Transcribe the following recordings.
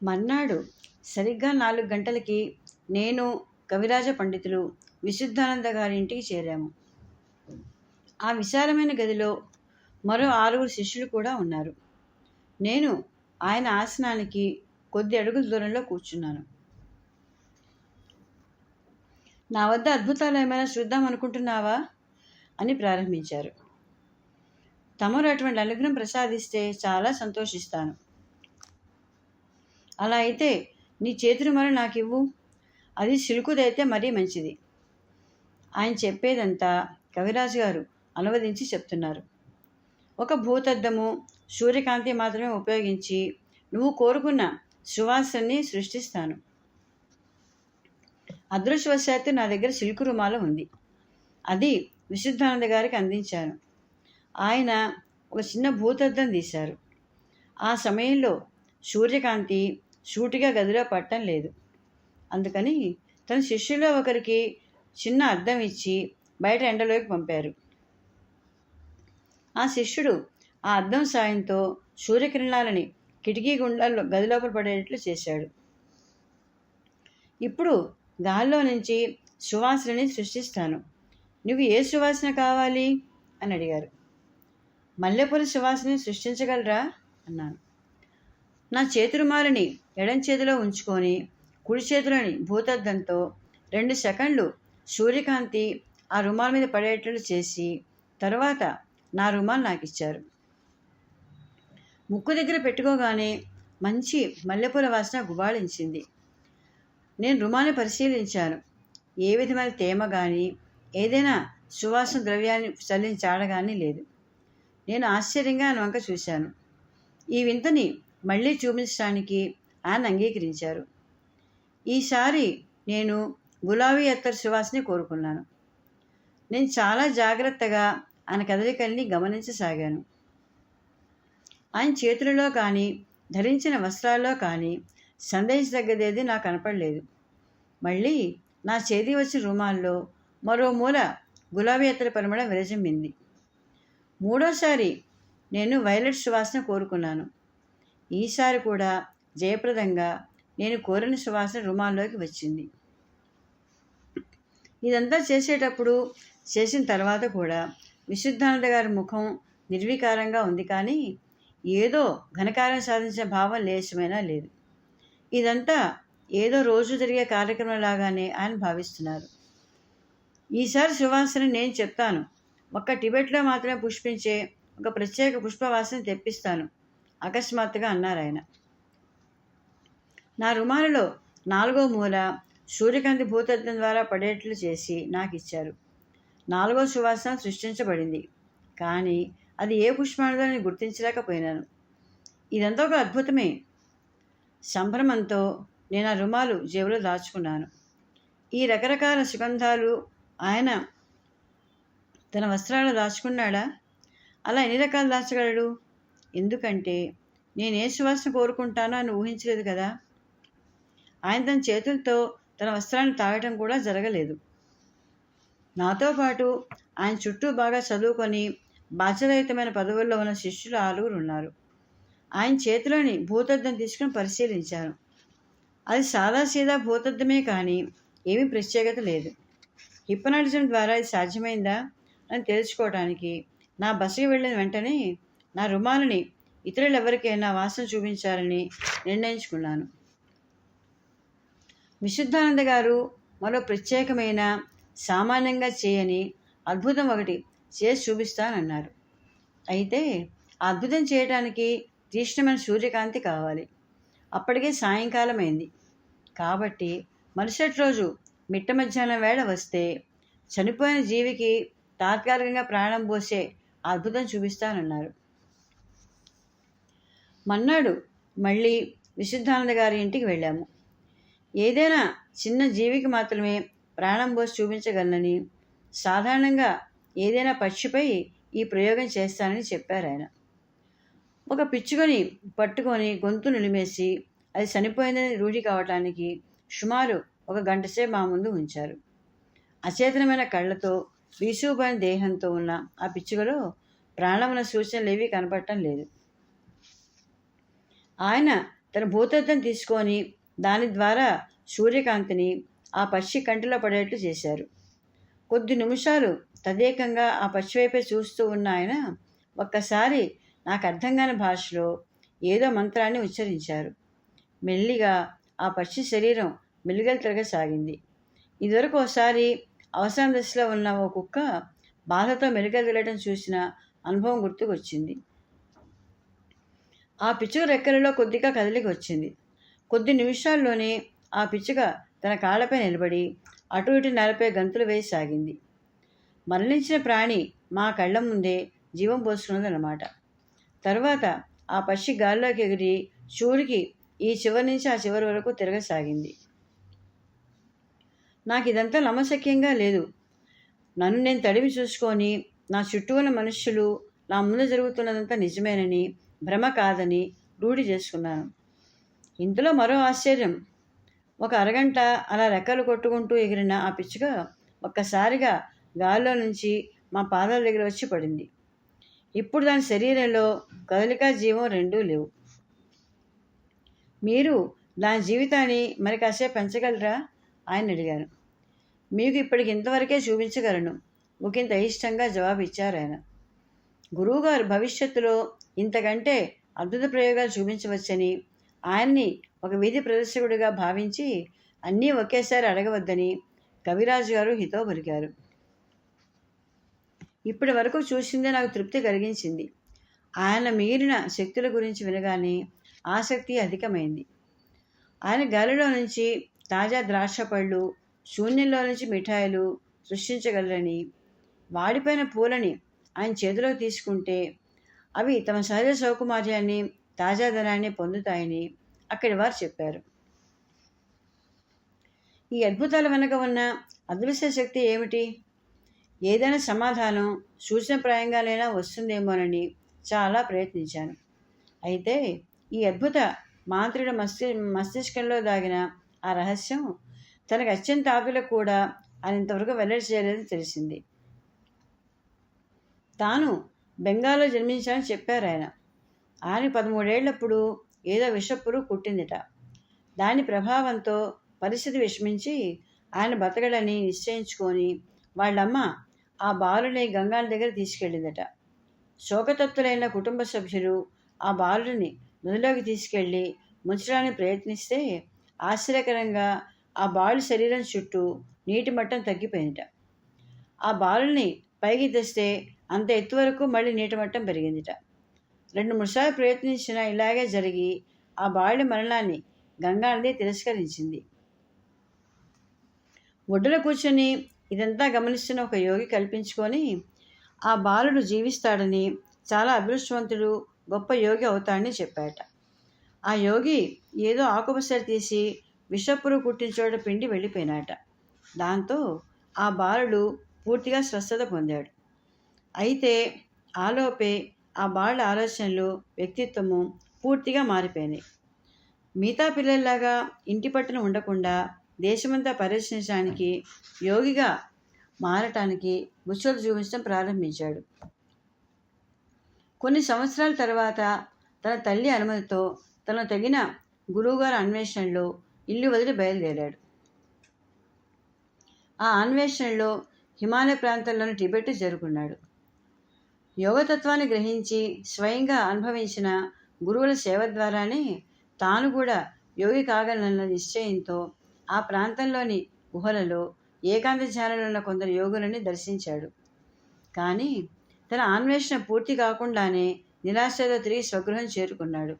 మర్నాడు సరిగ్గా 4 గంటలకి నేను, కవిరాజ పండితులు విశుద్ధానంద గారింటికి చేరాము. ఆ విశాలమైన గదిలో మరో 6 శిష్యులు కూడా ఉన్నారు. నేను ఆయన ఆసనానికి కొద్ది అడుగుల దూరంలో కూర్చున్నాను. నా వద్ద అద్భుతాలు ఏమైనా చూద్దాం అనుకుంటున్నావా అని ప్రారంభించారు. తమరు అటువంటి అనుగ్రహం ప్రసాదిస్తే చాలా సంతోషిస్తాను. అలా అయితే నీ చేతులు మరి నాకివ్వు, అది సిలుకుదైతే మరీ మంచిది. ఆయన చెప్పేదంతా కవిరాజు గారు అనువదించి చెప్తున్నారు. ఒక భూతద్దము, సూర్యకాంతి మాత్రమే ఉపయోగించి నువ్వు కోరుకున్న సువాసనని సృష్టిస్తాను. అదృష్టవశాత్తు నా దగ్గర సిల్కు రుమాల ఉంది. అది విశుద్ధానంద గారికి అందించాను. ఆయన ఒక చిన్న భూతద్దం తీశారు. ఆ సమయంలో సూర్యకాంతి సూటిగా గదిలో పట్టం లేదు. అందుకని తన శిష్యుల్లో ఒకరికి చిన్న అద్దం ఇచ్చి బయట ఎండలోకి పంపారు. ఆ శిష్యుడు ఆ అద్దం సాయంతో సూర్యకిరణాలని కిటికీ గుండాల్లో గదిలోపల పడేటట్లు చేశాడు. ఇప్పుడు గాల్లో నుంచి సువాసనని సృష్టిస్తాను. నువ్వు ఏ సువాసన కావాలి అని అడిగారు. మల్లెపూల సువాసనని సృష్టించగలరా అన్నాను. నా చేతురుమాలని ఎడం చేతిలో ఉంచుకొని కుడి చేతిలోని భూతద్దంతో 2 సెకండ్లు సూర్యకాంతి ఆ రుమాల మీద పడేటట్లు చేసి తర్వాత నా రుమాలు నాకు ఇచ్చారు. ముక్కు దగ్గర పెట్టుకోగానే మంచి మల్లెపూల వాసన గుబాళించింది. నేను రుమాన్ని పరిశీలించాను. ఏ విధమైన తేమ కానీ ఏదైనా సువాసన ద్రవ్యాన్ని చల్లించాడ కానీ లేదు. నేను ఆశ్చర్యంగా ఆయన వంక చూశాను. ఈ వింతని మళ్ళీ చూపించడానికి ఆయన అంగీకరించారు. ఈసారి నేను గులాబీ అత్తర్ సువాసని కోరుకున్నాను. నేను చాలా జాగ్రత్తగా ఆయన కదలికల్ని గమనించసాగాను. ఆయన చేతులలో కానీ ధరించిన వస్త్రాల్లో కానీ సందేహించదగ్గదేది నాకు కనపడలేదు. మళ్ళీ నా చేతి వచ్చిన రుమాల్లో మరో మూల గులాబీ అత్తర్ పరిమళం విరజిమ్మింది. మూడోసారి నేను వైలెట్ సువాసన కోరుకున్నాను. ఈసారి కూడా జయప్రదంగా నేను కోరిన సువాసన రుమాల్లోకి వచ్చింది. ఇదంతా చేసిన తర్వాత కూడా విశుద్ధానంద గారి ముఖం నిర్వికారంగా ఉంది, కానీ ఏదో ఘనకార్యం సాధించిన భావం లేశమైనా లేదు. ఇదంతా ఏదో రోజు జరిగే కార్యక్రమంలాగానే ఆయన భావిస్తున్నారు. ఈసారి సువాసన నేను చెప్తాను. ఒక్క టిబెట్లో మాత్రమే పుష్పించే ఒక ప్రత్యేక పుష్పవాసన తెప్పిస్తాను అకస్మాత్తుగా అన్నారు ఆయన. నా రుమాలలో 4వ మూల సూర్యకాంతి భూతద్దం ద్వారా పడేట్లు చేసి నాకు ఇచ్చారు. 4వ సువాసన సృష్టించబడింది, కానీ అది ఏ పుష్పానిదో నేను గుర్తించలేకపోయినాను. ఇదంతా ఒక అద్భుతమే. సంభ్రమంతో నేను ఆ రుమాలు జేబులో దాచుకున్నాను. ఈ రకరకాల సుగంధాలు ఆయన తన వస్త్రాలు దాచుకున్నాడా? అలా ఎన్ని రకాలు దాచగలడు? ఎందుకంటే నేనే సువాసన కోరుకుంటానో అని ఊహించలేదు కదా. ఆయన తన చేతులతో తన వస్త్రాన్ని తాగటం కూడా జరగలేదు. నాతో పాటు ఆయన చుట్టూ బాగా చదువుకొని బాధ్యతాయుతమైన పదవుల్లో ఉన్న శిష్యులు 6 ఉన్నారు. ఆయన చేతిలోని భూతద్దం తీసుకుని పరిశీలించాను. అది సాదాసీదా భూతద్దమే, కానీ ఏమీ ప్రత్యేకత లేదు. హిప్నాటిజం ద్వారా ఇది సాధ్యమైందా అని తెలుసుకోవడానికి నా బసకి వెళ్ళిన వెంటనే నా రుమాలని ఇతరులెవరికైనా వాసన చూపించాలని నిర్ణయించుకున్నాను. విశుద్ధానంద గారు మరో ప్రత్యేకమైన సామాన్యంగా చేయని అద్భుతం ఒకటి చేసి చూపిస్తానన్నారు. అయితే ఆ అద్భుతం చేయడానికి తీక్ష్ణమైన సూర్యకాంతి కావాలి. అప్పటికే సాయంకాలం అయింది. కాబట్టి మరుసటి రోజు మిట్ట మధ్యాహ్నం వేళ వస్తే చనిపోయిన జీవికి తాత్కాలికంగా ప్రాణం పోసే అద్భుతం చూపిస్తానన్నారు. మన్నాడు మళ్ళీ విశుద్ధానంద గారి ఇంటికి వెళ్ళాము. ఏదైనా చిన్న జీవికి మాత్రమే ప్రాణం పోసి చూపించగలనని, సాధారణంగా ఏదైనా పక్షిపై ఈ ప్రయోగం చేస్తానని చెప్పారు ఆయన. ఒక పిచ్చుకొని పట్టుకొని గొంతు నిలిమేసి అది చనిపోయిందని రూఢి కావటానికి సుమారు 1 గంట సేపు మా ముందు ఉంచారు. అచేతనమైన కళ్ళతో వీసుకుపోయిన దేహంతో ఉన్న ఆ పిచ్చుకలో ప్రాణమున సూచనలు ఏవీ కనపడటం లేదు. ఆయన తన భూతద్దం తీసుకొని దాని ద్వారా సూర్యకాంతిని ఆ పక్షి కంటిలో పడేట్లు చేశారు. కొద్ది నిమిషాలు తదేకంగా ఆ పక్షి వైపే చూస్తూ ఉన్న ఆయన ఒక్కసారి నాకు అర్థం కాని భాషలో ఏదో మంత్రాన్ని ఉచ్చరించారు. మెల్లిగా ఆ పక్షి శరీరం మెల్లిగలు తిరగసాగింది. ఇదివరకు ఒకసారి అవసరం దశలో ఉన్న ఓ కుక్క బాధతో మెలికలు వెళ్ళడం చూసిన అనుభవం గుర్తుకొచ్చింది. ఆ పిచ్చుక రెక్కలలో కొద్దిగా కదలిక వచ్చింది. కొద్ది నిమిషాల్లోనే ఆ పిచ్చుక తన కాళ్ళపై నిలబడి అటు ఇటు నేలపై గంతులు వేయసాగింది. మరణించిన ప్రాణి మా కళ్ళ ముందే జీవం పోసుకున్నదన్నమాట. తరువాత ఆ పక్షి గాల్లోకి ఎగిరి సూర్యుడికి ఈ చివరి నుంచి ఆ చివరి వరకు తిరగసాగింది. నాకు ఇదంతా నమ్మశక్యంగా లేదు. నన్ను నేను తడిమి చూసుకొని నా చుట్టూ ఉన్న మనుష్యులు నా ముందు జరుగుతున్నదంతా నిజమేనని, భ్రమ కాదని రూఢి చేసుకున్నాను. ఇందులో మరో ఆశ్చర్యం, ఒక అరగంట అలా రెక్కలు కొట్టుకుంటూ ఎగిరిన ఆ పిచ్చుక ఒక్కసారిగా గాల్లో నుంచి మా పాదాల దగ్గర వచ్చి పడింది. ఇప్పుడు దాని శరీరంలో కదలిక, జీవం రెండూ లేవు. మీరు దాని జీవితాన్ని మరి కాసేపు పెంచగలరా? ఆయన అడిగాను. మీకు ఇప్పటికి ఇంతవరకే చూపించగలను, ఒకంత అయిష్టంగా జవాబు ఇచ్చారు ఆయన. గురువుగారు భవిష్యత్తులో ఇంతకంటే అద్భుత ప్రయోగాలు చూపించవచ్చని, ఆయన్ని ఒక వీధి ప్రదర్శకుడిగా భావించి అన్నీ ఒకేసారి అడగవద్దని కవిరాజు గారు హితవు పలికారు. ఇప్పటి వరకు చూసిందే నాకు తృప్తి కలిగించింది. ఆయన మీరిన శక్తుల గురించి వినగానే ఆసక్తి అధికమైంది. ఆయన గాలిలో నుంచి తాజా ద్రాక్ష పళ్ళు, శూన్యంలో నుంచి మిఠాయిలు సృష్టించగలరని, వాడిపోయిన పూలని ఆయన చేతిలోకి తీసుకుంటే అవి తమ సహజ సౌకుమార్యాన్ని, తాజాదనాన్ని పొందుతాయని అక్కడి వారు చెప్పారు. ఈ అద్భుతాల వెనుక ఉన్న అదృశ్య శక్తి ఏమిటి? ఏదైనా సమాధానం సూచనప్రాయంగానైనా వస్తుందేమోనని చాలా ప్రయత్నించాను. అయితే ఈ అద్భుత మాంత్రికుడి మస్తిష్కంలో దాగిన ఆ రహస్యం తనకు అత్యంత ఆప్తులకు కూడా ఆయన ఇంతవరకు వెల్లడి చేయలేదని తెలిసింది. తాను బెంగాల్లో జన్మించాలని చెప్పారు ఆయన. ఆయన 13 ఏళ్లప్పుడు ఏదో విషపురు కుట్టిందిట. దాని ప్రభావంతో పరిస్థితి విషమించి ఆయన బతకడని నిశ్చయించుకొని వాళ్ళమ్మ ఆ బాలుని గంగాల దగ్గర తీసుకెళ్ళిందట. శోకతప్తులైన కుటుంబ సభ్యులు ఆ బాలుడిని నదిలోకి తీసుకెళ్ళి ముంచడానికి ప్రయత్నిస్తే ఆశ్చర్యకరంగా ఆ బాలుడి శరీరం చుట్టూ నీటి మట్టం తగ్గిపోయిందిట. ఆ బాలుని పైకి తెస్తే అంత ఎత్తు వరకు మళ్ళీ నీటి మట్టం పెరిగిందిట. 2-3 సార్లు ప్రయత్నించినా ఇలాగే జరిగి ఆ బాలుడి మరణాన్ని గంగానది తిరస్కరించింది. ఒడ్డున కూర్చొని ఇదంతా గమనిస్తున్న ఒక యోగి కల్పించుకొని ఆ బాలుడు జీవిస్తాడని, చాలా అదృష్టవంతుడు, గొప్ప యోగి అవుతాడని చెప్పాట. ఆ యోగి ఏదో ఆకుపసరి తీసి విషపురు కుట్టిన చోట పిండి వెళ్ళిపోయినాట. దాంతో ఆ బాలుడు పూర్తిగా స్వస్థత పొందాడు. అయితే ఆలోపే ఆ బాలుడి ఆలోచనలు, వ్యక్తిత్వము పూర్తిగా మారిపోయినాయి. మిగతా పిల్లల్లాగా ఇంటి పట్టున ఉండకుండా దేశమంతా పర్యటించడానికి, యోగిగా మారటానికి ముచ్చలు చూపించడం ప్రారంభించాడు. కొన్ని సంవత్సరాల తర్వాత తన తల్లి అనుమతితో తనకు తగిన గురువుగారి అన్వేషణలో ఇల్లు వదిలి బయలుదేరాడు. ఆ అన్వేషణలో హిమాలయ ప్రాంతంలోని టిబెట్ చేరుకున్నాడు. యోగతత్వాన్ని గ్రహించి స్వయంగా అనుభవించిన గురువుల సేవ ద్వారానే తాను కూడా యోగి కాగలనన్న నిశ్చయంతో ఆ ప్రాంతంలోని గుహలలో ఏకాంత ధ్యానంలో ఉన్న కొందరు యోగులని దర్శించాడు. కానీ తన అన్వేషణ పూర్తి కాకుండానే నిరాశతో తిరిగి స్వగృహం చేరుకున్నాడు.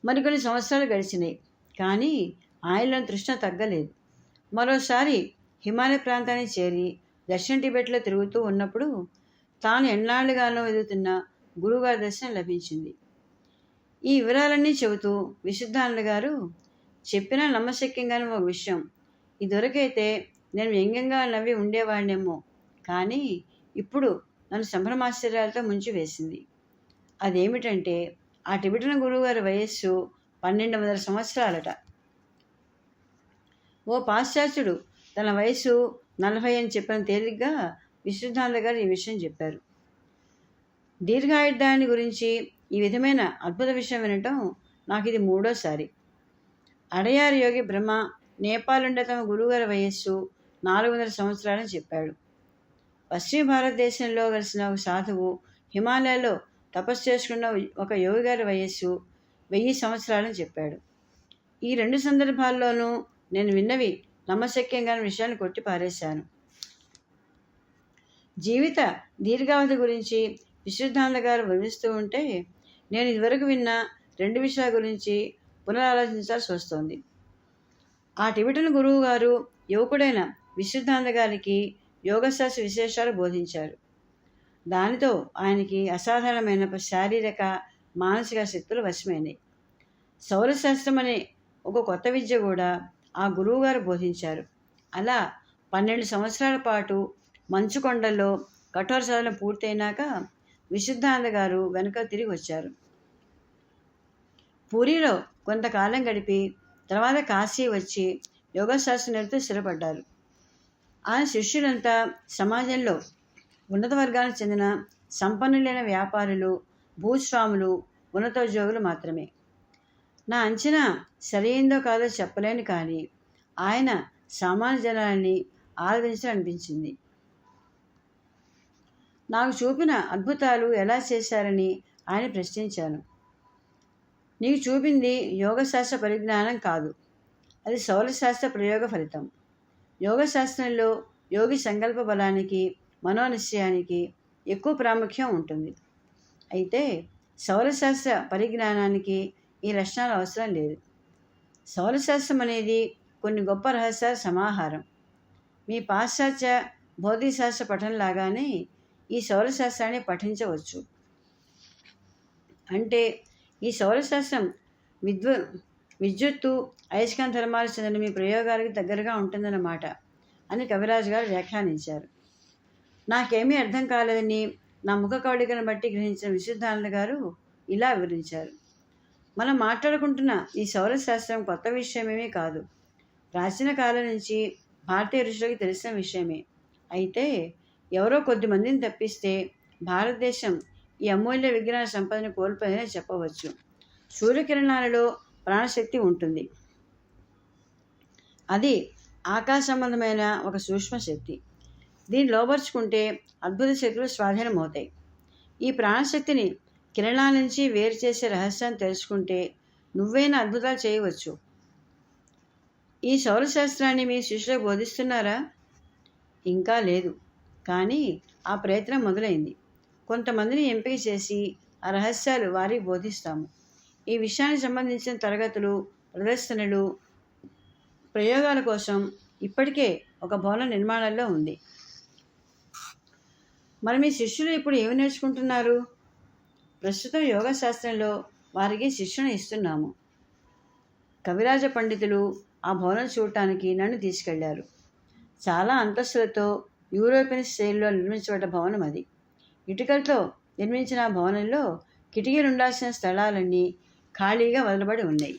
మరికొన్ని సంవత్సరాలు గడిచినాయి. కానీ ఆయనలో తృష్ణ తగ్గలేదు. మరోసారి హిమాలయ ప్రాంతానికి చేరి దక్షిణ టిబెట్లో తిరుగుతూ ఉన్నప్పుడు తాను ఎన్నాళ్ళుగానో ఎదుగుతున్న గురువుగారి దర్శనం లభించింది. ఈ వివరాలన్నీ చెబుతూ విశుద్ధానంద గారు చెప్పినా నమ్మశక్యంగానే ఒక విషయం, ఇదివరకైతే నేను వ్యంగ్యంగా నవ్వి ఉండేవాడినేమో, కానీ ఇప్పుడు నన్ను సంభ్రమాశ్చర్యాలతో ముంచి వేసింది. అదేమిటంటే ఆ టిబెటన్ గురువుగారి వయస్సు 1200 సంవత్సరాలట. ఓ పాశ్చాత్యుడు తన వయసు 40 అని చెప్పిన తేలిగ్గా విశుద్ధానంద గారు ఈ విషయం చెప్పారు. దీర్ఘాయుర్దాయాన్ని గురించి ఈ విధమైన అద్భుత విషయం వినటం నాకు ఇది మూడోసారి. అడయార్ యోగి బ్రహ్మ నేపాల్ తమ గురువుగారి వయస్సు 400 సంవత్సరాలని చెప్పాడు. పశ్చిమ భారతదేశంలో కలిసిన ఒక సాధువు హిమాలయాల్లో తపస్సు చేసుకున్న ఒక యోగిగారి వయస్సు 1000 సంవత్సరాలని చెప్పాడు. ఈ 2 సందర్భాల్లోనూ నేను విన్నవి నమ్మశక్యంగా విషయాన్ని కొట్టి పారేశాను. జీవిత దీర్ఘావధి గురించి విశుద్ధానంద గారు వివరిస్తూ ఉంటే నేను ఇదివరకు విన్న 2 విషయాల గురించి పునరాలోచించాల్సి వస్తోంది. ఆ టిబెటన్ గురువు గారు యువకుడైన విశుద్ధానంద గారికి యోగశాస్త్ర విశేషాలు బోధించారు. దానితో ఆయనకి అసాధారణమైన శారీరక మానసిక శక్తులు వశమైనాయి. సౌరశాస్త్రం అనే ఒక కొత్త విద్య కూడా ఆ గురువుగారు బోధించారు. అలా 12 సంవత్సరాల పాటు మంచు కొండల్లో కఠోర సాధన పూర్తయినాక విశుద్ధానంద గారు వెనుక తిరిగి వచ్చారు. పూరిలో కొంతకాలం గడిపి తర్వాత కాశీ వచ్చి యోగశాస్త్రం నేర్పుతూ స్థిరపడ్డారు. ఆయన శిష్యులంతా సమాజంలో ఉన్నత వర్గానికి చెందిన సంపన్నులైన వ్యాపారులు, భూస్వాములు, ఉన్నతోద్యోగులు మాత్రమే. నా అంచనా సరైందో కాదో చెప్పలేను, కానీ ఆయన సామాన్య జనాన్ని ఆరాధించాలనిపించింది. నాకు చూపిన అద్భుతాలు ఎలా చేశారని ఆయన ప్రశ్నించాను. నీకు చూపింది యోగశాస్త్ర పరిజ్ఞానం కాదు, అది సౌరశాస్త్ర ప్రయోగ ఫలితం. యోగశాస్త్రంలో యోగి సంకల్ప బలానికి, మనోనిశ్చయానికి ఎక్కువ ప్రాముఖ్యం ఉంటుంది. అయితే సౌరశాస్త్ర పరిజ్ఞానానికి ఈ లక్షణాలు అవసరం లేదు. సౌరశాస్త్రం అనేది కొన్ని గొప్ప రహస్యాల సమాహారం. మీ పాశ్చాత్య భౌతికశాస్త్ర పఠనంలాగానే ఈ సౌరశాస్త్రాన్ని పఠించవచ్చు. అంటే ఈ సౌరశాస్త్రం విద్యుత్తు, అయస్కాంత ధర్మాలకు చెందిన మీ ప్రయోగాలకు దగ్గరగా ఉంటుందన్నమాట అని కవిరాజు గారు వ్యాఖ్యానించారు. నాకేమీ అర్థం కాలేదని నా ముఖ కవళికను బట్టి గ్రహించిన విశుద్ధానంద గారు ఇలా వివరించారు. మనం మాట్లాడుకుంటున్న ఈ సౌరశాస్త్రం కొత్త విషయమేమీ కాదు. ప్రాచీన కాలం నుంచి భారతీయ ఋషులకు తెలిసిన విషయమే. అయితే ఎవరో కొద్ది మందిని తప్పిస్తే భారతదేశం ఈ అమూల్య విజ్ఞాన సంపదను కోల్పోయిందని చెప్పవచ్చు. సూర్యకిరణాలలో ప్రాణశక్తి ఉంటుంది. అది ఆకాశ సంబంధమైన ఒక సూక్ష్మ శక్తి. దీన్ని లోపరుచుకుంటే అద్భుత శక్తులు స్వాధీనమవుతాయి. ఈ ప్రాణశక్తిని కిరణాల నుంచి వేరు చేసే రహస్యాన్ని తెలుసుకుంటే నువ్వైనా అద్భుతాలు చేయవచ్చు. ఈ సౌరశాస్త్రాన్ని మీ శిష్యులకు బోధిస్తున్నారా? ఇంకా లేదు, కానీ ఆ ప్రయత్నం మొదలైంది. కొంతమందిని ఎంపిక చేసి ఆ రహస్యాలు వారికి బోధిస్తాము. ఈ విషయానికి సంబంధించిన తరగతులు, ప్రదర్శనలు, ప్రయోగాల కోసం ఇప్పటికే ఒక భవన నిర్మాణంలో ఉంది. మరి మీ శిష్యులు ఇప్పుడు ఏమి నేర్చుకుంటున్నారు? ప్రస్తుతం యోగశాస్త్రంలో వారికి శిక్షణ ఇస్తున్నాము. కవిరాజ పండితులు ఆ భవనం చూడటానికి నన్ను తీసుకెళ్లారు. చాలా అంతస్తులతో యూరోపియన్ శైలిలో నిర్మించబడ్డ భవనం అది. ఇటుకలతో నిర్మించిన ఆ భవనంలో కిటికీలు ఉండాల్సిన స్థలాలన్నీ ఖాళీగా వదలబడి ఉన్నాయి.